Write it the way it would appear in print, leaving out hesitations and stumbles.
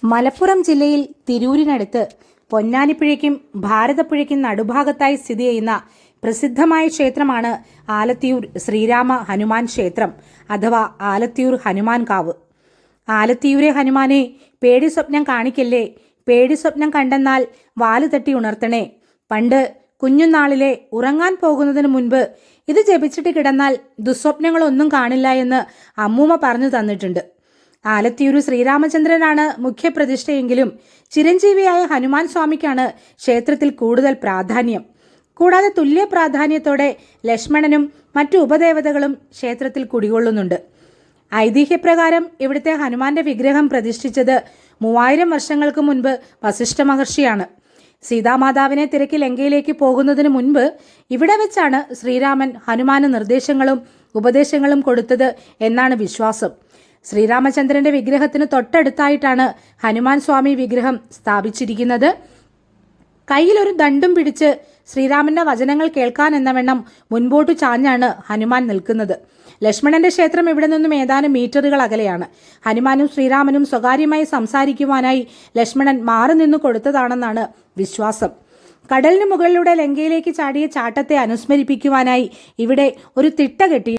മലപ്പുറം ജില്ലയിൽ തിരൂരിനടുത്ത് പൊന്നാനിപ്പുഴയ്ക്കും ഭാരതപ്പുഴയ്ക്കും നടുഭാഗത്തായി സ്ഥിതി ചെയ്യുന്ന പ്രസിദ്ധമായ ക്ഷേത്രമാണ് ആലത്തിയൂർ ശ്രീരാമ ഹനുമാൻ ക്ഷേത്രം അഥവാ ആലത്തിയൂർ ഹനുമാൻ കാവ്. ആലത്തിയൂരെ ഹനുമാനെ പേടി സ്വപ്നം കാണിക്കല്ലേ, പേടി സ്വപ്നം കണ്ടെന്നാൽ വാല് തട്ടി ഉണർത്തണേ. പണ്ട് കുഞ്ഞുനാളിലെ ഉറങ്ങാൻ പോകുന്നതിന് മുൻപ് ഇത് ജപിച്ചിട്ട് കിടന്നാൽ ദുസ്വപ്നങ്ങളൊന്നും കാണില്ല എന്ന് അമ്മൂമ്മ പറഞ്ഞു തന്നിട്ടുണ്ട്. ആലത്തിയൂര് ശ്രീരാമചന്ദ്രനാണ് മുഖ്യപ്രതിഷ്ഠയെങ്കിലും ചിരഞ്ജീവിയായ ഹനുമാൻ സ്വാമിക്കാണ് ക്ഷേത്രത്തിൽ കൂടുതൽ പ്രാധാന്യം. കൂടാതെ തുല്യ പ്രാധാന്യത്തോടെ ലക്ഷ്മണനും മറ്റു ഉപദേവതകളും ക്ഷേത്രത്തിൽ കുടികൊള്ളുന്നുണ്ട്. ഐതിഹ്യപ്രകാരം ഇവിടുത്തെ ഹനുമാന്റെ വിഗ്രഹം പ്രതിഷ്ഠിച്ചത് 3000 വർഷങ്ങൾക്ക് മുൻപ് വസിഷ്ഠ മഹർഷിയാണ്. സീതാമാതാവിനെ തിരക്കി ലങ്കയിലേക്ക് പോകുന്നതിന് മുൻപ് ഇവിടെ വെച്ചാണ് ശ്രീരാമൻ ഹനുമാന് നിർദ്ദേശങ്ങളും ഉപദേശങ്ങളും കൊടുത്തത് എന്നാണ് വിശ്വാസം. ശ്രീരാമചന്ദ്രന്റെ വിഗ്രഹത്തിന് തൊട്ടടുത്തായിട്ടാണ് ഹനുമാൻ സ്വാമി വിഗ്രഹം സ്ഥാപിച്ചിരിക്കുന്നത്. കയ്യിലൊരു ദണ്ഡും പിടിച്ച് ശ്രീരാമന്റെ വചനങ്ങൾ കേൾക്കാൻ എന്നവണ്ണം മുൻപോട്ടു ചാഞ്ഞാണ് ഹനുമാൻ നിൽക്കുന്നത്. ലക്ഷ്മണന്റെ ക്ഷേത്രം ഇവിടെ നിന്നും ഏതാനും മീറ്ററുകൾ അകലെയാണ്. ഹനുമാനും ശ്രീരാമനും സ്വകാര്യമായി സംസാരിക്കുവാനായി ലക്ഷ്മണൻ മാറി നിന്നു കൊടുത്തതാണെന്നാണ് വിശ്വാസം. കടലിന് മുകളിലൂടെ ലങ്കയിലേക്ക് ചാടിയ ചാട്ടത്തെ അനുസ്മരിപ്പിക്കുവാനായി ഇവിടെ ഒരു തിട്ട കെട്ടി